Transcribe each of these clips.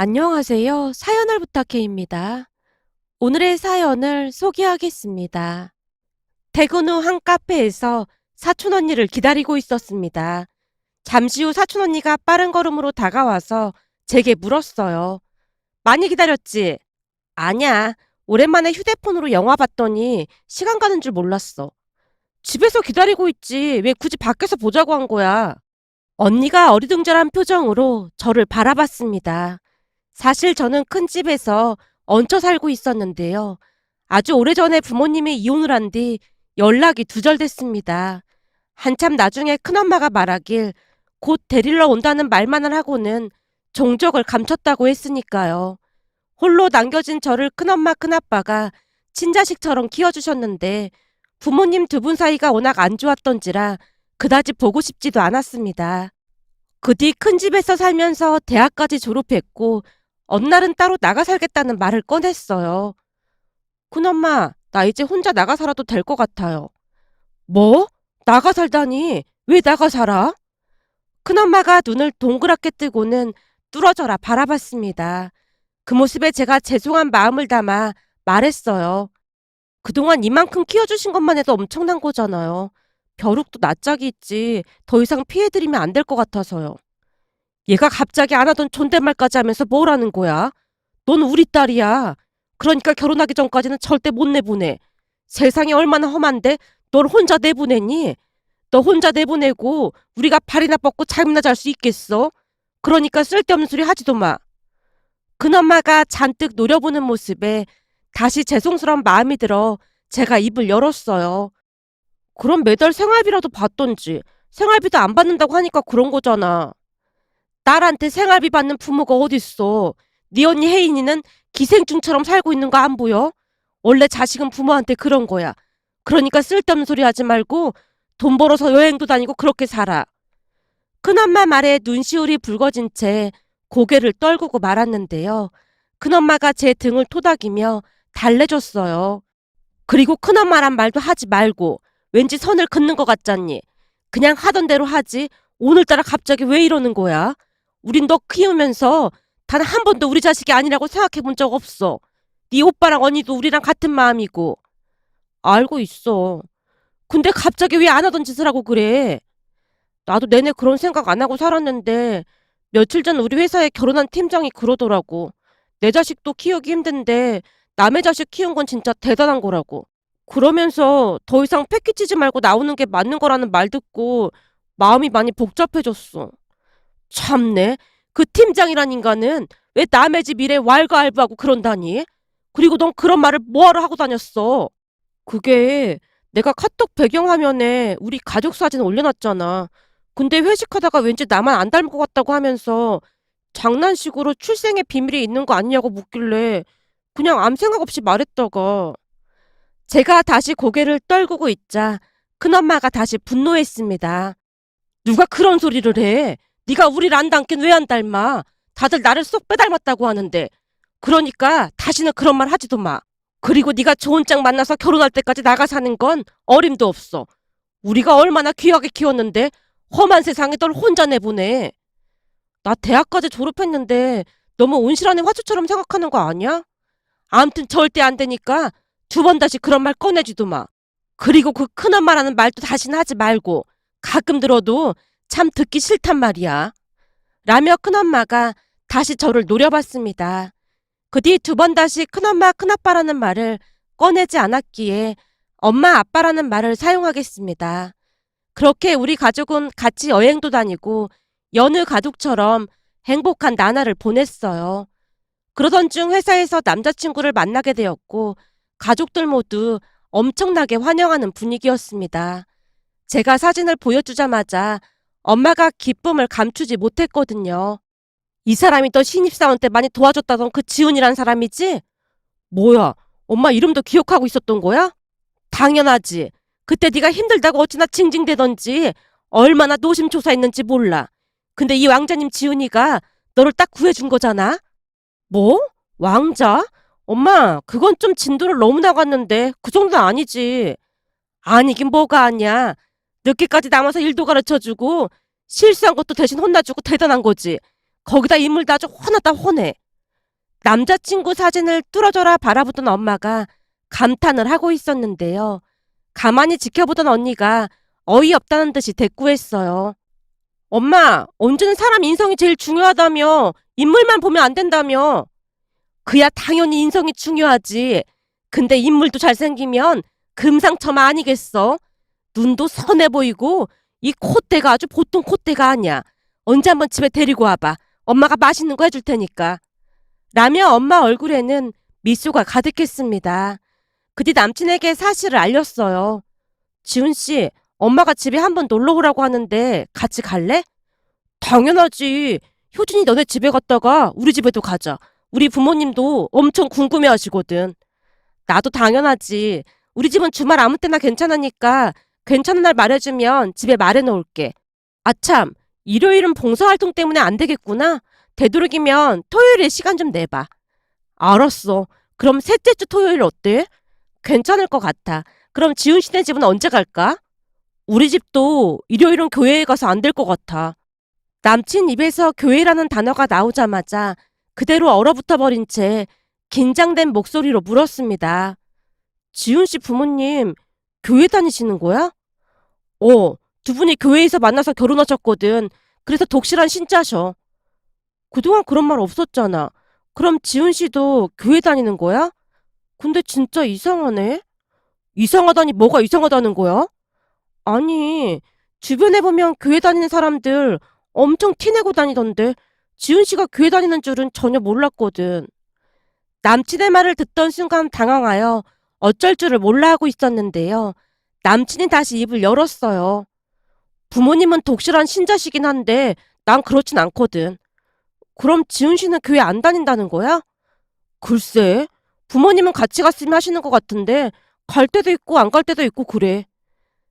안녕하세요. 사연을 부탁해입니다. 오늘의 사연을 소개하겠습니다. 퇴근 후 한 카페에서 사촌 언니를 기다리고 있었습니다. 잠시 후 사촌 언니가 빠른 걸음으로 다가와서 제게 물었어요. 많이 기다렸지? 아냐. 오랜만에 휴대폰으로 영화 봤더니 시간 가는 줄 몰랐어. 집에서 기다리고 있지. 왜 굳이 밖에서 보자고 한 거야? 언니가 어리둥절한 표정으로 저를 바라봤습니다. 사실 저는 큰 집에서 얹혀 살고 있었는데요. 아주 오래전에 부모님이 이혼을 한 뒤 연락이 두절됐습니다. 한참 나중에 큰엄마가 말하길 곧 데리러 온다는 말만을 하고는 종적을 감췄다고 했으니까요. 홀로 남겨진 저를 큰엄마 큰아빠가 친자식처럼 키워주셨는데 부모님 두 분 사이가 워낙 안 좋았던지라 그다지 보고 싶지도 않았습니다. 그 뒤 큰 집에서 살면서 대학까지 졸업했고 어느 날은 따로 나가 살겠다는 말을 꺼냈어요. 큰엄마, 나 이제 혼자 나가 살아도 될 것 같아요. 뭐? 나가 살다니? 왜 나가 살아? 큰엄마가 눈을 동그랗게 뜨고는 뚫어져라 바라봤습니다. 그 모습에 제가 죄송한 마음을 담아 말했어요. 그동안 이만큼 키워주신 것만 해도 엄청난 거잖아요. 벼룩도 낯짝이 있지 더 이상 피해드리면 안 될 것 같아서요. 얘가 갑자기 안 하던 존댓말까지 하면서 뭐라는 거야? 넌 우리 딸이야. 그러니까 결혼하기 전까지는 절대 못 내보내. 세상이 얼마나 험한데 널 혼자 내보내니? 너 혼자 내보내고 우리가 발이나 뻗고 잠이나 잘 수 있겠어? 그러니까 쓸데없는 소리 하지도 마. 큰엄마가 잔뜩 노려보는 모습에 다시 죄송스러운 마음이 들어 제가 입을 열었어요. 그럼 매달 생활비라도 받던지. 생활비도 안 받는다고 하니까 그런 거잖아. 딸한테 생활비 받는 부모가 어딨어. 네 언니 혜인이는 기생충처럼 살고 있는 거 안 보여? 원래 자식은 부모한테 그런 거야. 그러니까 쓸데없는 소리 하지 말고 돈 벌어서 여행도 다니고 그렇게 살아. 큰엄마 말에 눈시울이 붉어진 채 고개를 떨구고 말았는데요. 큰엄마가 제 등을 토닥이며 달래줬어요. 그리고 큰엄마란 말도 하지 말고 왠지 선을 긋는 것 같잖니. 그냥 하던 대로 하지. 오늘따라 갑자기 왜 이러는 거야? 우린 너 키우면서 단 한 번도 우리 자식이 아니라고 생각해 본 적 없어. 네 오빠랑 언니도 우리랑 같은 마음이고. 알고 있어. 근데 갑자기 왜 안 하던 짓을 하고 그래? 나도 내내 그런 생각 안 하고 살았는데 며칠 전 우리 회사에 결혼한 팀장이 그러더라고. 내 자식도 키우기 힘든데 남의 자식 키운 건 진짜 대단한 거라고. 그러면서 더 이상 패키치지 말고 나오는 게 맞는 거라는 말 듣고 마음이 많이 복잡해졌어. 참네. 그 팀장이란 인간은 왜 남의 집 일에 왈가왈부하고 그런다니? 그리고 넌 그런 말을 뭐하러 하고 다녔어? 그게 내가 카톡 배경화면에 우리 가족 사진 올려놨잖아. 근데 회식하다가 왠지 나만 안 닮은 것 같다고 하면서 장난식으로 출생의 비밀이 있는 거 아니냐고 묻길래 그냥 아무 생각 없이 말했다가 제가 다시 고개를 떨구고 있자 큰엄마가 다시 분노했습니다. 누가 그런 소리를 해? 네가 우리를 안 닮긴 왜 안 닮아? 다들 나를 쏙 빼닮았다고 하는데. 그러니까 다시는 그런 말 하지도 마. 그리고 네가 좋은 짝 만나서 결혼할 때까지 나가 사는 건 어림도 없어. 우리가 얼마나 귀하게 키웠는데 험한 세상에 널 혼자 내보내. 나 대학까지 졸업했는데 너무 온실안의 화초처럼 생각하는 거 아니야? 암튼 절대 안 되니까 두 번 다시 그런 말 꺼내지도 마. 그리고 그 큰엄마라는 말도 다시는 하지 말고 가끔 들어도 참 듣기 싫단 말이야. 라며 큰엄마가 다시 저를 노려봤습니다. 그 뒤 두 번 다시 큰엄마 큰아빠라는 말을 꺼내지 않았기에 엄마 아빠라는 말을 사용하겠습니다. 그렇게 우리 가족은 같이 여행도 다니고 여느 가족처럼 행복한 나날을 보냈어요. 그러던 중 회사에서 남자친구를 만나게 되었고 가족들 모두 엄청나게 환영하는 분위기였습니다. 제가 사진을 보여주자마자 엄마가 기쁨을 감추지 못했거든요. 이 사람이 너 신입사원 때 많이 도와줬다던 그 지훈이란 사람이지? 뭐야, 엄마 이름도 기억하고 있었던 거야? 당연하지. 그때 네가 힘들다고 어찌나 징징대던지 얼마나 노심초사했는지 몰라. 근데 이 왕자님 지훈이가 너를 딱 구해준 거잖아? 뭐? 왕자? 엄마, 그건 좀 진도를 너무 나갔는데 그 정도는 아니지. 아니긴 뭐가 아니야. 늦게까지 남아서 일도 가르쳐주고 실수한 것도 대신 혼나주고 대단한 거지. 거기다 인물도 아주 훤하다 훤해. 남자친구 사진을 뚫어져라 바라보던 엄마가 감탄을 하고 있었는데요. 가만히 지켜보던 언니가 어이없다는 듯이 대꾸했어요. 엄마, 언제는 사람 인성이 제일 중요하다며. 인물만 보면 안 된다며. 그야 당연히 인성이 중요하지. 근데 인물도 잘생기면 금상첨화 아니겠어? 눈도 선해 보이고 이 콧대가 아주 보통 콧대가 아니야. 언제 한번 집에 데리고 와봐. 엄마가 맛있는 거 해줄 테니까. 라며 엄마 얼굴에는 미소가 가득했습니다. 그 뒤 남친에게 사실을 알렸어요. 지훈 씨, 엄마가 집에 한번 놀러 오라고 하는데 같이 갈래? 당연하지. 효진이 너네 집에 갔다가 우리 집에도 가자. 우리 부모님도 엄청 궁금해 하시거든. 나도 당연하지. 우리 집은 주말 아무 때나 괜찮으니까 괜찮은 날 말해주면 집에 말해놓을게. 아참, 일요일은 봉사활동 때문에 안 되겠구나. 되도록이면 토요일에 시간 좀 내봐. 알았어. 그럼 셋째 주 토요일 어때? 괜찮을 것 같아. 그럼 지훈 씨네 집은 언제 갈까? 우리 집도 일요일은 교회에 가서 안 될 것 같아. 남친 입에서 교회라는 단어가 나오자마자 그대로 얼어붙어 버린 채 긴장된 목소리로 물었습니다. 지훈 씨 부모님 교회 다니시는 거야? 두 분이 교회에서 만나서 결혼하셨거든. 그래서 독실한 신자셔. 그동안 그런 말 없었잖아. 그럼 지훈 씨도 교회 다니는 거야? 근데 진짜 이상하네. 이상하다니 뭐가 이상하다는 거야? 아니, 주변에 보면 교회 다니는 사람들 엄청 티내고 다니던데 지훈 씨가 교회 다니는 줄은 전혀 몰랐거든. 남친의 말을 듣던 순간 당황하여 어쩔 줄을 몰라 하고 있었는데요. 남친이 다시 입을 열었어요. 부모님은 독실한 신자시긴 한데 난 그렇진 않거든. 그럼 지훈 씨는 교회 안 다닌다는 거야? 글쎄, 부모님은 같이 갔으면 하시는 것 같은데 갈 때도 있고 안 갈 때도 있고 그래.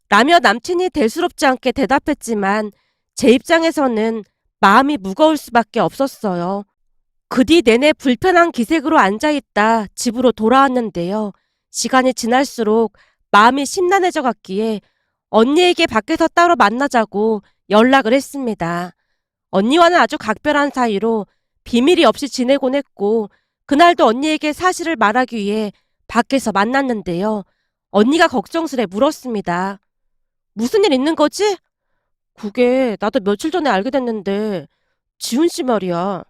라며 남친이 대수롭지 않게 대답했지만 제 입장에서는 마음이 무거울 수밖에 없었어요. 그 뒤 내내 불편한 기색으로 앉아있다 집으로 돌아왔는데요. 시간이 지날수록 마음이 심란해져 갔기에 언니에게 밖에서 따로 만나자고 연락을 했습니다. 언니와는 아주 각별한 사이로 비밀이 없이 지내곤 했고 그날도 언니에게 사실을 말하기 위해 밖에서 만났는데요. 언니가 걱정스레 물었습니다. 무슨 일 있는 거지? 그게 나도 며칠 전에 알게 됐는데 지훈 씨 말이야.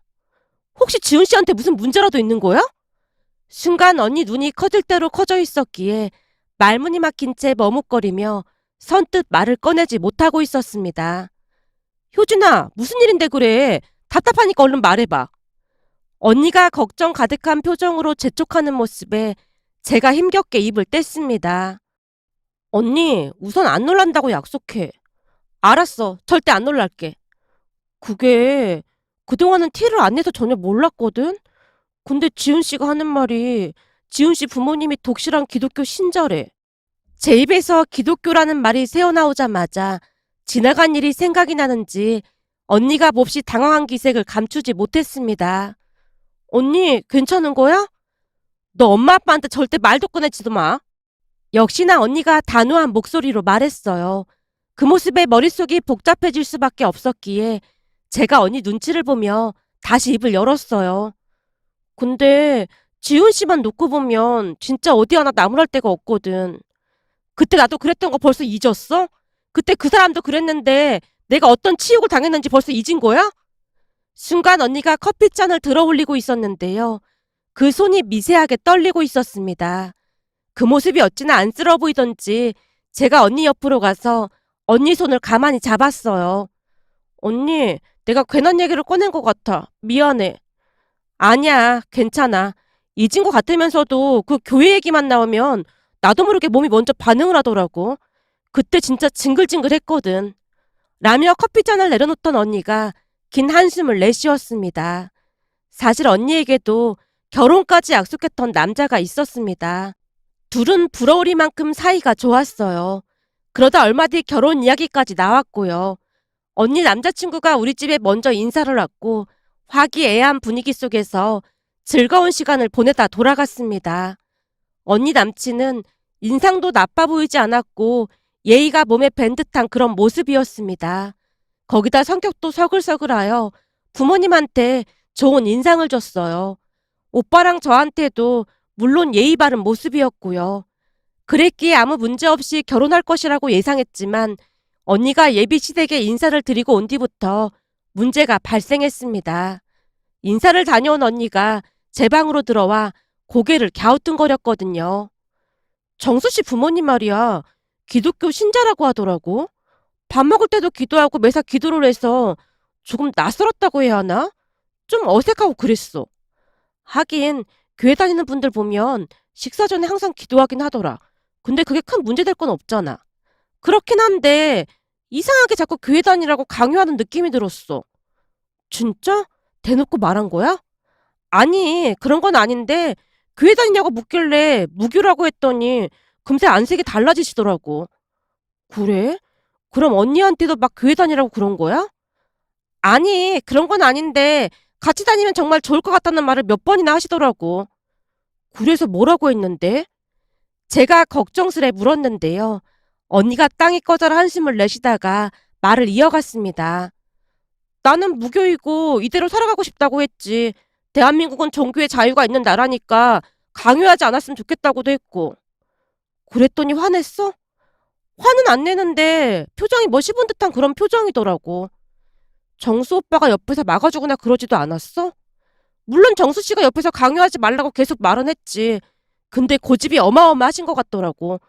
혹시 지훈 씨한테 무슨 문제라도 있는 거야? 순간 언니 눈이 커질 대로 커져 있었기에 말문이 막힌 채 머뭇거리며 선뜻 말을 꺼내지 못하고 있었습니다. 효진아, 무슨 일인데 그래? 답답하니까 얼른 말해봐. 언니가 걱정 가득한 표정으로 재촉하는 모습에 제가 힘겹게 입을 뗐습니다. 언니, 우선 안 놀란다고 약속해. 알았어. 절대 안 놀랄게. 그게 그동안은 티를 안 내서 전혀 몰랐거든? 근데 지훈 씨가 하는 말이 지훈 씨 부모님이 독실한 기독교 신자래. 제 입에서 기독교라는 말이 새어나오자마자 지나간 일이 생각이 나는지 언니가 몹시 당황한 기색을 감추지 못했습니다. 언니, 괜찮은 거야? 너 엄마 아빠한테 절대 말도 꺼내지도 마. 역시나 언니가 단호한 목소리로 말했어요. 그 모습에 머릿속이 복잡해질 수밖에 없었기에 제가 언니 눈치를 보며 다시 입을 열었어요. 근데 지훈 씨만 놓고 보면 진짜 어디 하나 나무랄 데가 없거든. 그때 나도 그랬던 거 벌써 잊었어? 그때 그 사람도 그랬는데 내가 어떤 치욕을 당했는지 벌써 잊은 거야? 순간 언니가 커피잔을 들어 올리고 있었는데요. 그 손이 미세하게 떨리고 있었습니다. 그 모습이 어찌나 안쓰러워 보이던지 제가 언니 옆으로 가서 언니 손을 가만히 잡았어요. 언니, 내가 괜한 얘기를 꺼낸 것 같아. 미안해. 아니야, 괜찮아. 잊은 것 같으면서도 그 교회 얘기만 나오면 나도 모르게 몸이 먼저 반응을 하더라고. 그때 진짜 징글징글했거든. 라며 커피잔을 내려놓던 언니가 긴 한숨을 내쉬었습니다. 사실 언니에게도 결혼까지 약속했던 남자가 있었습니다. 둘은 부러우리만큼 사이가 좋았어요. 그러다 얼마 뒤 결혼 이야기까지 나왔고요. 언니 남자친구가 우리 집에 먼저 인사를 왔고 화기애애한 분위기 속에서 즐거운 시간을 보내다 돌아갔습니다. 언니 남친은 인상도 나빠 보이지 않았고 예의가 몸에 밴 듯한 그런 모습이었습니다. 거기다 성격도 서글서글하여 부모님한테 좋은 인상을 줬어요. 오빠랑 저한테도 물론 예의 바른 모습이었고요. 그랬기에 아무 문제 없이 결혼할 것이라고 예상했지만 언니가 예비 시댁에 인사를 드리고 온 뒤부터 문제가 발생했습니다. 인사를 다녀온 언니가 제 방으로 들어와 고개를 갸우뚱거렸거든요. 정수 씨 부모님 말이야. 기독교 신자라고 하더라고. 밥 먹을 때도 기도하고 매사 기도를 해서 조금 낯설었다고 해야 하나? 좀 어색하고 그랬어. 하긴 교회 다니는 분들 보면 식사 전에 항상 기도하긴 하더라. 근데 그게 큰 문제될 건 없잖아. 그렇긴 한데 이상하게 자꾸 교회 다니라고 강요하는 느낌이 들었어. 진짜? 대놓고 말한 거야? 아니, 그런 건 아닌데 교회 다니냐고 묻길래 무교라고 했더니 금세 안색이 달라지시더라고. 그래? 그럼 언니한테도 막 교회 다니라고 그런 거야? 아니, 그런 건 아닌데 같이 다니면 정말 좋을 것 같다는 말을 몇 번이나 하시더라고. 그래서 뭐라고 했는데? 제가 걱정스레 물었는데요. 언니가 땅이 꺼져라 한숨을 내쉬다가 말을 이어갔습니다. 나는 무교이고 이대로 살아가고 싶다고 했지. 대한민국은 종교의 자유가 있는 나라니까 강요하지 않았으면 좋겠다고도 했고. 그랬더니 화냈어? 화는 안 내는데 표정이 뭐 씹은 듯한 그런 표정이더라고. 정수 오빠가 옆에서 막아주거나 그러지도 않았어? 물론 정수 씨가 옆에서 강요하지 말라고 계속 말은 했지. 근데 고집이 어마어마하신 것 같더라고.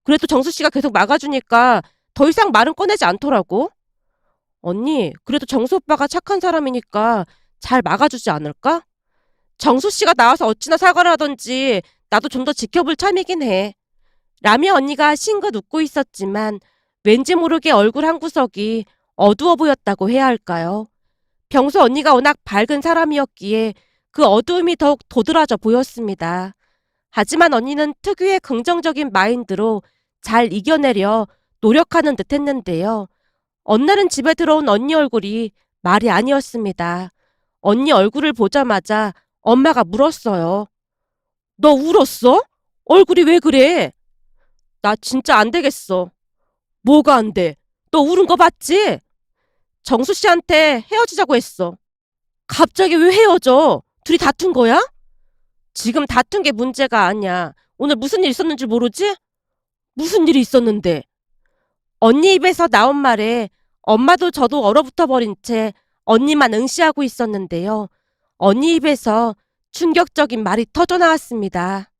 그래도 정수 씨가 계속 막아주니까 더 이상 말은 꺼내지 않더라고. 언니, 그래도 정수 오빠가 착한 사람이니까 잘 막아주지 않을까? 정수 씨가 나와서 어찌나 사과를 하던지 나도 좀 더 지켜볼 참이긴 해. 라며 언니가 싱긋 웃고 있었지만 왠지 모르게 얼굴 한 구석이 어두워 보였다고 해야 할까요? 평소 언니가 워낙 밝은 사람이었기에 그 어두움이 더욱 도드라져 보였습니다. 하지만 언니는 특유의 긍정적인 마인드로 잘 이겨내려 노력하는 듯 했는데요. 어느 날은 집에 들어온 언니 얼굴이 말이 아니었습니다. 언니 얼굴을 보자마자 엄마가 물었어요. 너 울었어? 얼굴이 왜 그래? 나 진짜 안 되겠어. 뭐가 안 돼? 너 울은 거 봤지? 정수 씨한테 헤어지자고 했어. 갑자기 왜 헤어져? 둘이 다툰 거야? 지금 다툰 게 문제가 아니야. 오늘 무슨 일 있었는지 모르지? 무슨 일이 있었는데? 언니 입에서 나온 말에 엄마도 저도 얼어붙어 버린 채 언니만 응시하고 있었는데요. 언니 입에서 충격적인 말이 터져 나왔습니다.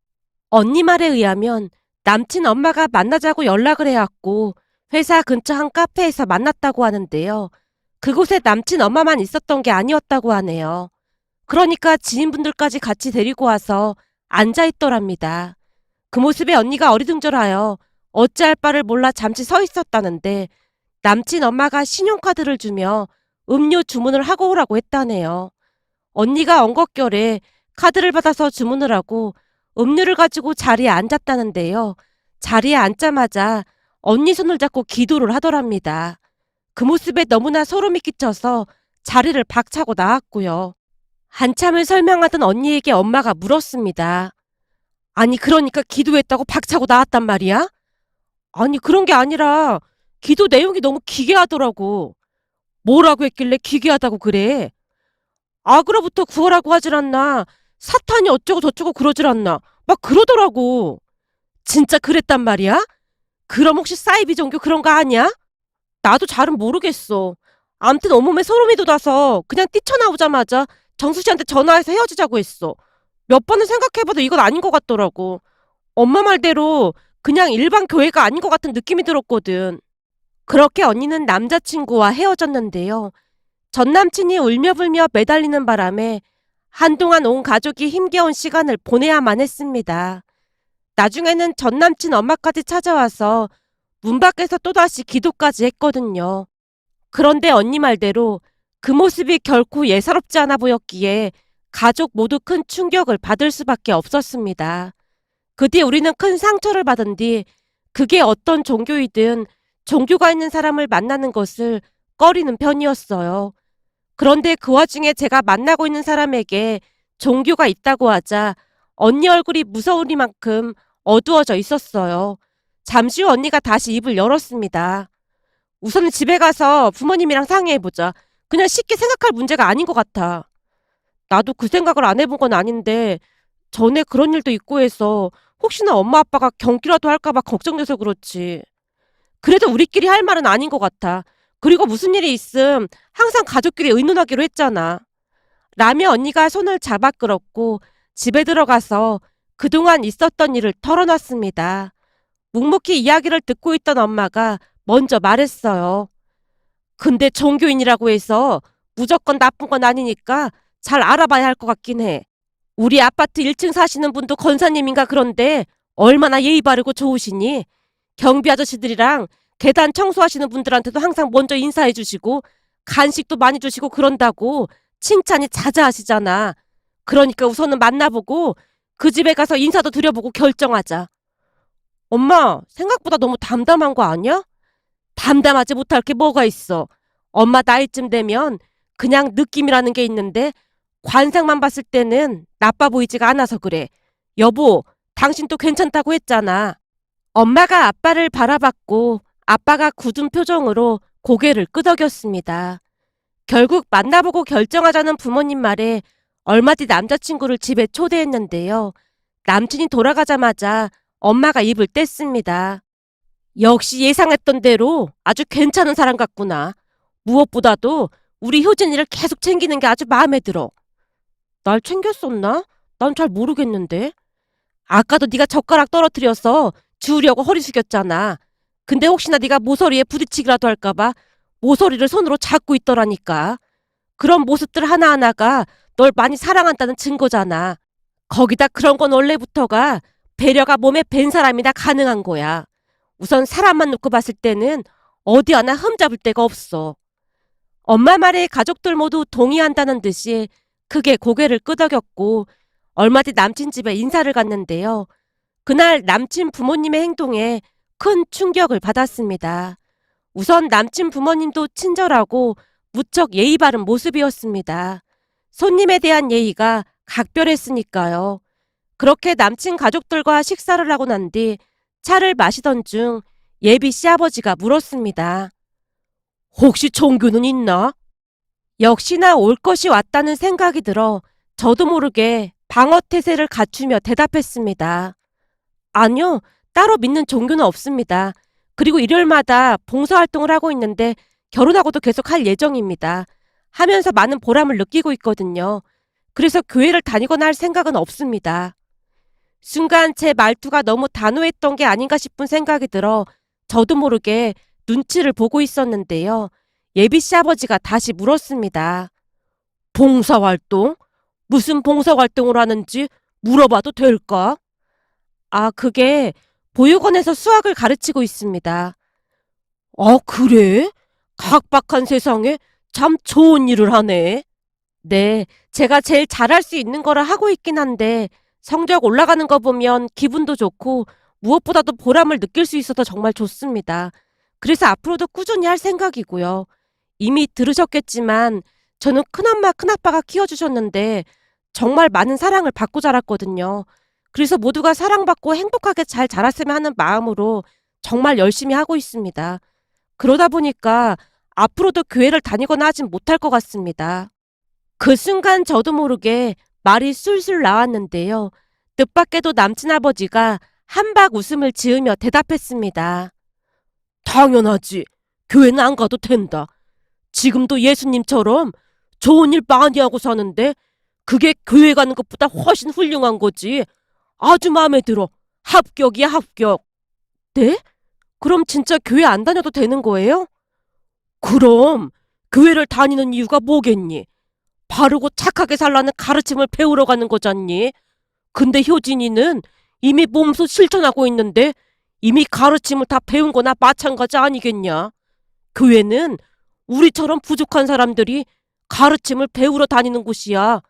언니 말에 의하면 남친 엄마가 만나자고 연락을 해왔고 회사 근처 한 카페에서 만났다고 하는데요. 그곳에 남친 엄마만 있었던 게 아니었다고 하네요. 그러니까 지인분들까지 같이 데리고 와서 앉아있더랍니다. 그 모습에 언니가 어리둥절하여 어찌할 바를 몰라 잠시 서 있었다는데 남친 엄마가 신용카드를 주며 음료 주문을 하고 오라고 했다네요. 언니가 엉겁결에 카드를 받아서 주문을 하고 음료를 가지고 자리에 앉았다는데요. 자리에 앉자마자 언니 손을 잡고 기도를 하더랍니다. 그 모습에 너무나 소름이 끼쳐서 자리를 박차고 나왔고요. 한참을 설명하던 언니에게 엄마가 물었습니다. 아니 그러니까 기도했다고 박차고 나왔단 말이야? 아니 그런 게 아니라 기도 내용이 너무 기괴하더라고. 뭐라고 했길래 기괴하다고 그래? 악으로부터 구하라고 하질 않나. 사탄이 어쩌고 저쩌고 그러질 않나. 막 그러더라고. 진짜 그랬단 말이야? 그럼 혹시 사이비 종교 그런 거 아니야? 나도 잘은 모르겠어. 암튼 온몸에 소름이 돋아서 그냥 뛰쳐나오자마자 정수 씨한테 전화해서 헤어지자고 했어. 몇 번을 생각해봐도 이건 아닌 것 같더라고. 엄마 말대로 그냥 일반 교회가 아닌 것 같은 느낌이 들었거든. 그렇게 언니는 남자친구와 헤어졌는데요. 전 남친이 울며불며 매달리는 바람에 한동안 온 가족이 힘겨운 시간을 보내야만 했습니다. 나중에는 전 남친 엄마까지 찾아와서 문 밖에서 또다시 기도까지 했거든요. 그런데 언니 말대로 그 모습이 결코 예사롭지 않아 보였기에 가족 모두 큰 충격을 받을 수밖에 없었습니다. 그 뒤 우리는 큰 상처를 받은 뒤 그게 어떤 종교이든 종교가 있는 사람을 만나는 것을 꺼리는 편이었어요. 그런데 그 와중에 제가 만나고 있는 사람에게 종교가 있다고 하자 언니 얼굴이 무서우리만큼 어두워져 있었어요. 잠시 후 언니가 다시 입을 열었습니다. 우선은 집에 가서 부모님이랑 상의해보자. 그냥 쉽게 생각할 문제가 아닌 것 같아. 나도 그 생각을 안 해본 건 아닌데 전에 그런 일도 있고 해서 혹시나 엄마 아빠가 경기라도 할까 봐 걱정돼서 그렇지. 그래도 우리끼리 할 말은 아닌 것 같아. 그리고 무슨 일이 있음 항상 가족끼리 의논하기로 했잖아. 라며 언니가 손을 잡아 끌었고 집에 들어가서 그동안 있었던 일을 털어놨습니다. 묵묵히 이야기를 듣고 있던 엄마가 먼저 말했어요. 근데 종교인이라고 해서 무조건 나쁜 건 아니니까 잘 알아봐야 할 것 같긴 해. 우리 아파트 1층 사시는 분도 권사님인가 그런데 얼마나 예의 바르고 좋으시니? 경비 아저씨들이랑 계단 청소하시는 분들한테도 항상 먼저 인사해 주시고 간식도 많이 주시고 그런다고 칭찬이 자자하시잖아. 그러니까 우선은 만나보고 그 집에 가서 인사도 드려보고 결정하자. 엄마, 생각보다 너무 담담한 거 아니야? 담담하지 못할 게 뭐가 있어. 엄마 나이쯤 되면 그냥 느낌이라는 게 있는데 관상만 봤을 때는 나빠 보이지가 않아서 그래. 여보, 당신도 괜찮다고 했잖아. 엄마가 아빠를 바라봤고 아빠가 굳은 표정으로 고개를 끄덕였습니다. 결국 만나보고 결정하자는 부모님 말에 얼마 뒤 남자친구를 집에 초대했는데요. 남친이 돌아가자마자 엄마가 입을 뗐습니다. 역시 예상했던 대로 아주 괜찮은 사람 같구나. 무엇보다도 우리 효진이를 계속 챙기는 게 아주 마음에 들어. 날 챙겼었나? 난 잘 모르겠는데. 아까도 네가 젓가락 떨어뜨려서 주우려고 허리 숙였잖아. 근데 혹시나 네가 모서리에 부딪히기라도 할까봐 모서리를 손으로 잡고 있더라니까. 그런 모습들 하나하나가 널 많이 사랑한다는 증거잖아. 거기다 그런 건 원래부터가 배려가 몸에 밴 사람이나 가능한 거야. 우선 사람만 놓고 봤을 때는 어디 하나 흠잡을 데가 없어. 엄마 말에 가족들 모두 동의한다는 듯이 크게 고개를 끄덕였고 얼마 뒤 남친 집에 인사를 갔는데요. 그날 남친 부모님의 행동에 큰 충격을 받았습니다. 우선 남친 부모님도 친절하고 무척 예의 바른 모습이었습니다. 손님에 대한 예의가 각별했으니까요. 그렇게 남친 가족들과 식사를 하고 난 뒤 차를 마시던 중 예비 시아버지가 물었습니다. 혹시 종교는 있나? 역시나 올 것이 왔다는 생각이 들어 저도 모르게 방어태세를 갖추며 대답했습니다. 아니요, 따로 믿는 종교는 없습니다. 그리고 일요일마다 봉사활동을 하고 있는데 결혼하고도 계속 할 예정입니다. 하면서 많은 보람을 느끼고 있거든요. 그래서 교회를 다니거나 할 생각은 없습니다. 순간 제 말투가 너무 단호했던 게 아닌가 싶은 생각이 들어 저도 모르게 눈치를 보고 있었는데요. 예비 시아버지가 다시 물었습니다. 봉사활동? 무슨 봉사활동을 하는지 물어봐도 될까? 아, 그게 보육원에서 수학을 가르치고 있습니다. 아, 그래? 각박한 세상에 참 좋은 일을 하네. 네, 제가 제일 잘할 수 있는 거라 하고 있긴 한데 성적 올라가는 거 보면 기분도 좋고 무엇보다도 보람을 느낄 수 있어서 정말 좋습니다. 그래서 앞으로도 꾸준히 할 생각이고요. 이미 들으셨겠지만 저는 큰엄마, 큰아빠가 키워주셨는데 정말 많은 사랑을 받고 자랐거든요. 그래서 모두가 사랑받고 행복하게 잘 자랐으면 하는 마음으로 정말 열심히 하고 있습니다. 그러다 보니까 앞으로도 교회를 다니거나 하진 못할 것 같습니다. 그 순간 저도 모르게 말이 술술 나왔는데요. 뜻밖에도 남친 아버지가 한박 웃음을 지으며 대답했습니다. 당연하지. 교회는 안 가도 된다. 지금도 예수님처럼 좋은 일 많이 하고 사는데 그게 교회 가는 것보다 훨씬 훌륭한 거지. 아주 마음에 들어. 합격이야, 합격. 네? 그럼 진짜 교회 안 다녀도 되는 거예요? 그럼 교회를 다니는 이유가 뭐겠니? 바르고 착하게 살라는 가르침을 배우러 가는 거잖니. 근데 효진이는 이미 몸소 실천하고 있는데 이미 가르침을 다 배운 거나 마찬가지 아니겠냐? 교회는 우리처럼 부족한 사람들이 가르침을 배우러 다니는 곳이야.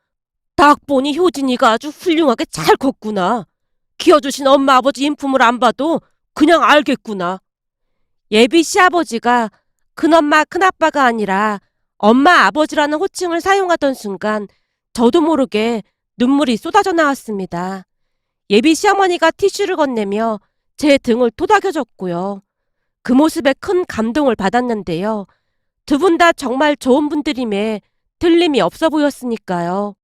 딱 보니 효진이가 아주 훌륭하게 잘 컸구나. 키워주신 엄마 아버지 인품을 안 봐도 그냥 알겠구나. 예비 시아버지가 큰엄마 큰아빠가 아니라 엄마 아버지라는 호칭을 사용하던 순간 저도 모르게 눈물이 쏟아져 나왔습니다. 예비 시어머니가 티슈를 건네며 제 등을 토닥여줬고요. 그 모습에 큰 감동을 받았는데요. 두 분 다 정말 좋은 분들임에 틀림이 없어 보였으니까요.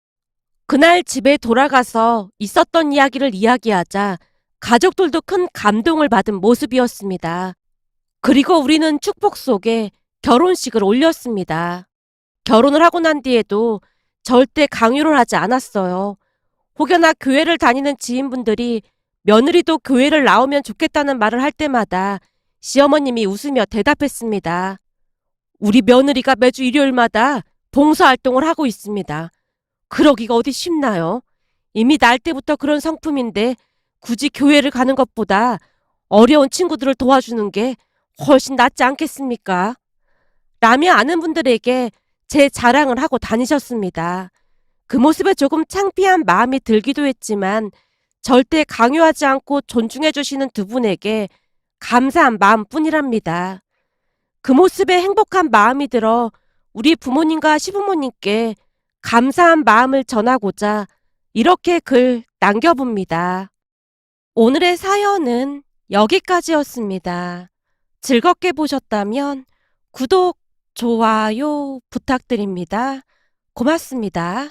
그날 집에 돌아가서 있었던 이야기를 이야기하자 가족들도 큰 감동을 받은 모습이었습니다. 그리고 우리는 축복 속에 결혼식을 올렸습니다. 결혼을 하고 난 뒤에도 절대 강요를 하지 않았어요. 혹여나 교회를 다니는 지인분들이 며느리도 교회를 나오면 좋겠다는 말을 할 때마다 시어머님이 웃으며 대답했습니다. 우리 며느리가 매주 일요일마다 봉사활동을 하고 있습니다. 그러기가 어디 쉽나요? 이미 날 때부터 그런 성품인데 굳이 교회를 가는 것보다 어려운 친구들을 도와주는 게 훨씬 낫지 않겠습니까? 라며 아는 분들에게 제 자랑을 하고 다니셨습니다. 그 모습에 조금 창피한 마음이 들기도 했지만 절대 강요하지 않고 존중해 주시는 두 분에게 감사한 마음뿐이랍니다. 그 모습에 행복한 마음이 들어 우리 부모님과 시부모님께 감사한 마음을 전하고자 이렇게 글 남겨봅니다. 오늘의 사연은 여기까지였습니다. 즐겁게 보셨다면 구독, 좋아요 부탁드립니다. 고맙습니다.